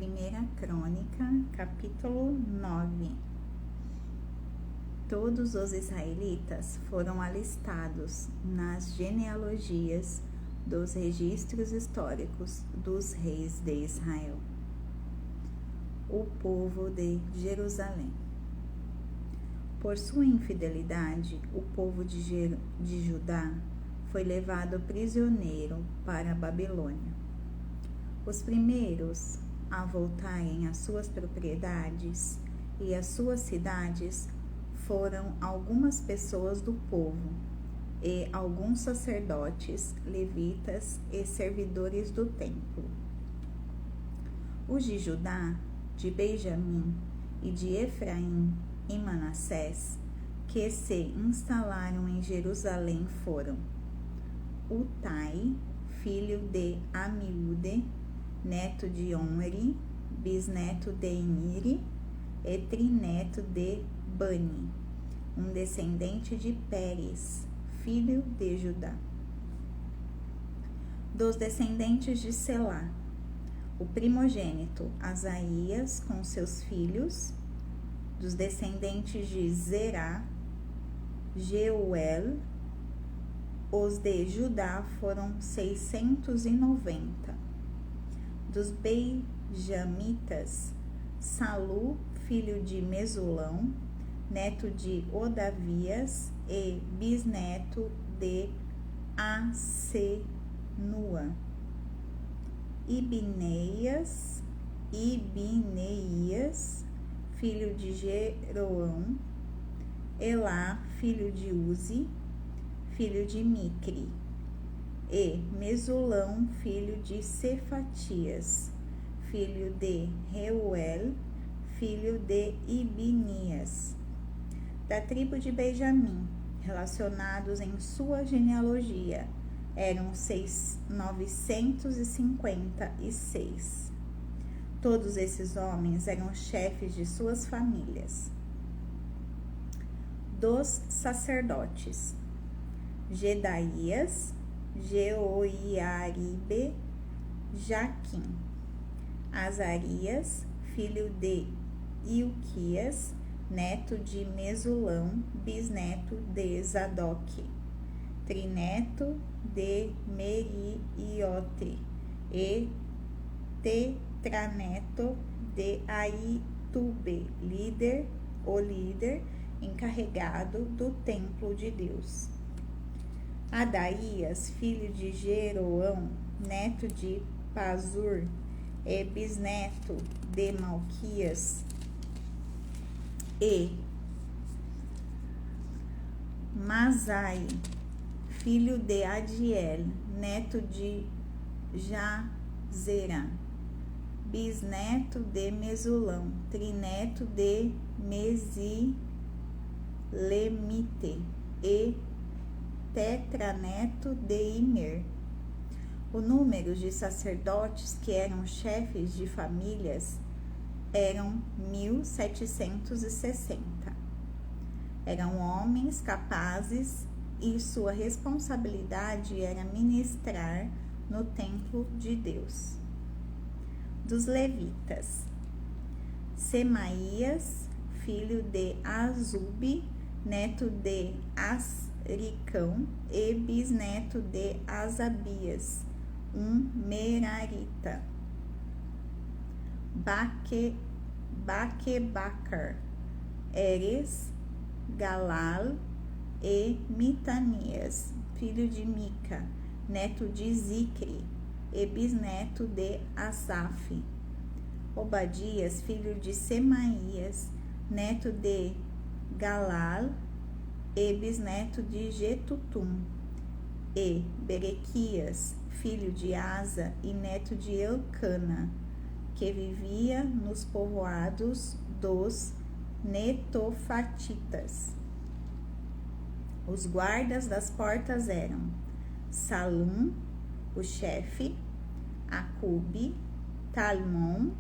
Primeira Crônica, capítulo 9. Todos os israelitas foram alistados nas genealogias dos registros históricos dos reis de Israel. O povo de Jerusalém. Por sua infidelidade, o povo de Judá foi levado prisioneiro para a Babilônia. Os primeiros a voltarem às suas propriedades e às suas cidades foram algumas pessoas do povo e alguns sacerdotes, levitas e servidores do templo. Os de Judá, de Benjamim e de Efraim e Manassés, que se instalaram em Jerusalém, foram Utai, filho de Amiúde, neto de Omri, bisneto de Imri e trineto de Bani, um descendente de Pérez, filho de Judá. Dos descendentes de Selá, o primogênito Asaías com seus filhos. Dos descendentes de Zerá, Jeuel. Os de Judá foram 690. Dos benjamitas, Salu, filho de Mesulão, neto de Odavias e bisneto de Asenua. Ibneias, filho de Jeroão. Elá, filho de Uzi, filho de Micri. E Mesulão, filho de Cefatias, filho de Reuel, filho de Ibnias. Da tribo de Benjamim, relacionados em sua genealogia, eram 956. Todos esses homens eram chefes de suas famílias. Dos sacerdotes: Gedaías, Jeoiaribe, Jaquim. Azarias, filho de Ilquias, neto de Mesulão, bisneto de Zadoque, trineto de Meriote e tetraneto de Aitube, líder encarregado do templo de Deus. Adaías, filho de Jeroão, neto de Pazur e bisneto de Malquias, e Masai, filho de Adiel, neto de Jazera, bisneto de Mesulão, trineto de Mesilemite e tetraneto de Imer. O número de sacerdotes que eram chefes de famílias eram 1760. Eram homens capazes e sua responsabilidade era ministrar no templo de Deus. Dos levitas: Semaías, filho de Azube, neto de Asricão e bisneto de Asabias, um merarita. Baquebacar, Eres, Galal e Mitanias, filho de Mica, neto de Zicre e bisneto de Asaf. Obadias, filho de Semaías, neto de Galal e bisneto de Jetutum. E Berequias, filho de Asa e neto de Elcana, que vivia nos povoados dos Netofatitas. Os guardas das portas eram Salum, o chefe, Acube, Talmon,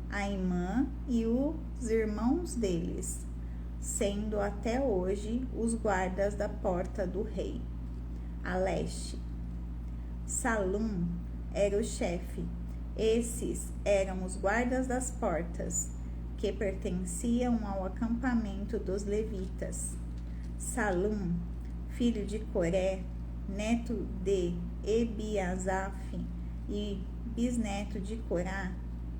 Aimã e os irmãos deles, sendo até hoje os guardas da porta do rei. A leste, Salum era o chefe, Esses eram os guardas das portas, que pertenciam ao acampamento dos levitas. Salum, filho de Coré, neto de Ebiasaf e bisneto de Corá,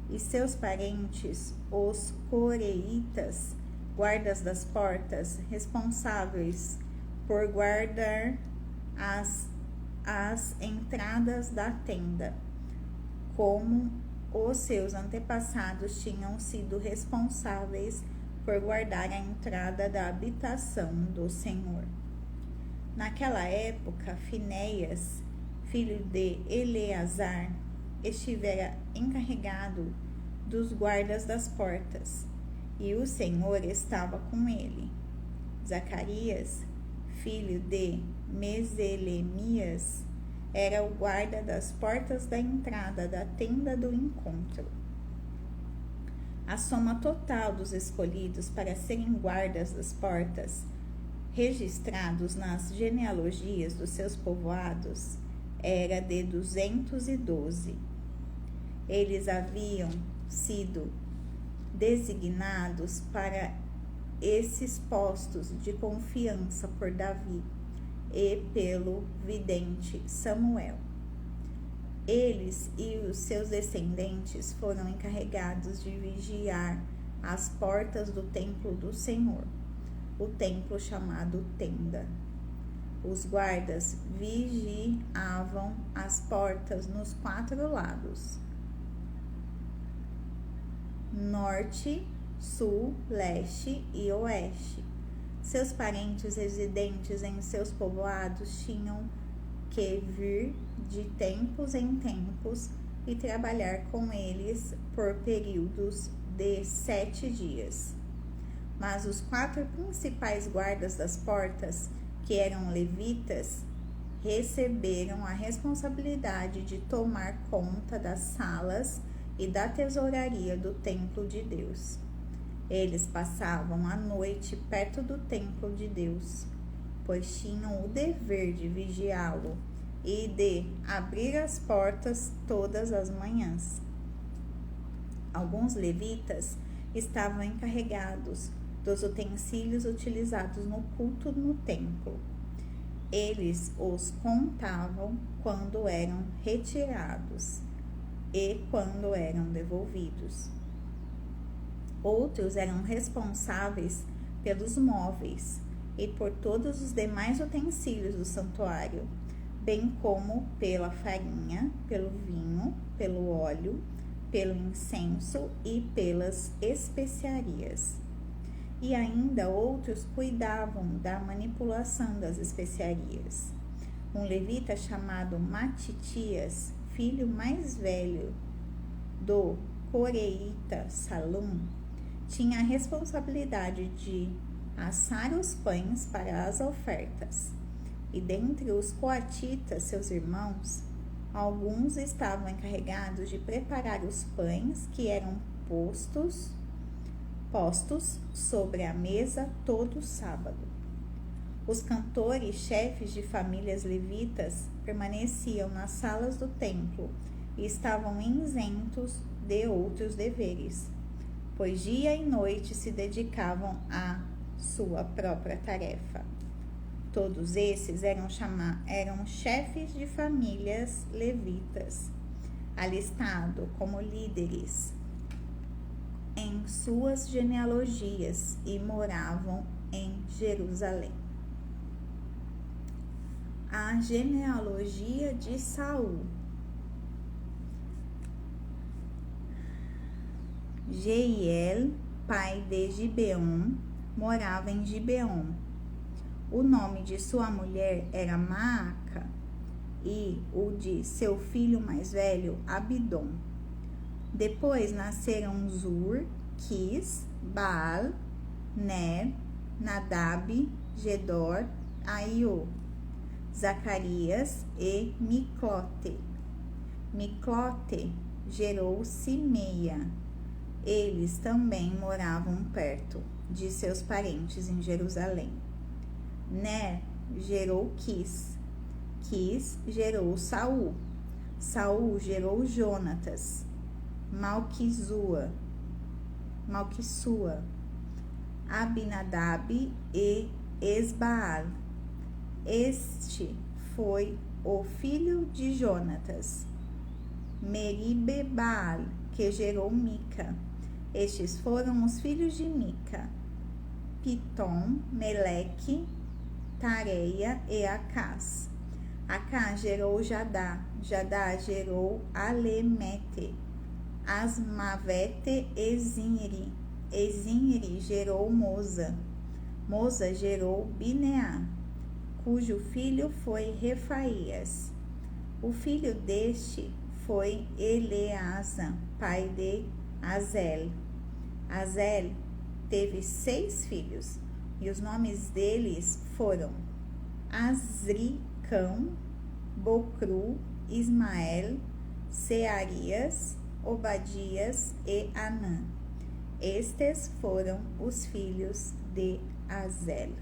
e seus parentes, os coreitas, guardas das portas, responsáveis por guardar as entradas da tenda, como os seus antepassados tinham sido responsáveis por guardar a entrada da habitação do Senhor. Naquela época, Finéias, filho de Eleazar, estivera encarregado dos guardas das portas, e o Senhor estava com ele. Zacarias, filho de Meselemias, era o guarda das portas da entrada da tenda do encontro. A soma total dos escolhidos para serem guardas das portas, registrados nas genealogias dos seus povoados, era de 212. Eles haviam sido designados para esses postos de confiança por Davi e pelo vidente Samuel. Eles e os seus descendentes foram encarregados de vigiar as portas do templo do Senhor, o templo chamado Tenda. Os guardas vigiavam as portas nos 4 lados: norte, sul, leste e oeste. Seus parentes residentes em seus povoados tinham que vir de tempos em tempos e trabalhar com eles por períodos de 7 dias. Mas os 4 principais guardas das portas, que eram levitas, receberam a responsabilidade de tomar conta das salas e da tesouraria do templo de Deus. Eles passavam a noite perto do templo de Deus, pois tinham o dever de vigiá-lo e de abrir as portas todas as manhãs. Alguns levitas estavam encarregados dos utensílios utilizados no culto no templo. Eles os contavam quando eram retirados e quando eram devolvidos. Outros eram responsáveis pelos móveis e por todos os demais utensílios do santuário, bem como pela farinha, pelo vinho, pelo óleo, pelo incenso e pelas especiarias. E ainda outros cuidavam da manipulação das especiarias. Um levita chamado Matitias, filho mais velho do coreíta Salum, tinha a responsabilidade de assar os pães para as ofertas. E dentre os coatitas, seus irmãos, alguns estavam encarregados de preparar os pães que eram postos sobre a mesa todo sábado. Os cantores, chefes de famílias levitas, permaneciam nas salas do templo e estavam isentos de outros deveres, pois dia e noite se dedicavam à sua própria tarefa. Todos esses eram chefes de famílias levitas, alistados como líderes em suas genealogias e moravam em Jerusalém. A genealogia de Saul. Jeiel, pai de Gibeon, morava em Gibeon. O nome de sua mulher era Maaca e o de seu filho mais velho, Abidom. Depois nasceram Zur, Quis, Baal, Ner, Nadab, Gedor, Aiô, Zacarias e Miclote. Miclote gerou Simeia. Eles também moravam perto de seus parentes em Jerusalém. Ner gerou Quis. Quis gerou Saul. Saul gerou Jonatas, Malquissua, Abinadab e Esbaal. Este foi o filho de Jonatas, Meribe-Baal, que gerou Mica. Estes foram os filhos de Mica: Pitom, Meleque, Tareia e Acás. Acás gerou Jadá, Jadá gerou Alemete, Asmavete e Zinri. E Zinri gerou Moza, Moza gerou Bineá, cujo filho foi Refaías. O filho deste foi Eleasa, pai de Azel. Azel teve 6 filhos, e os nomes deles foram Azricão, Bocru, Ismael, Searias, Obadias e Anã. Estes foram os filhos de Azel.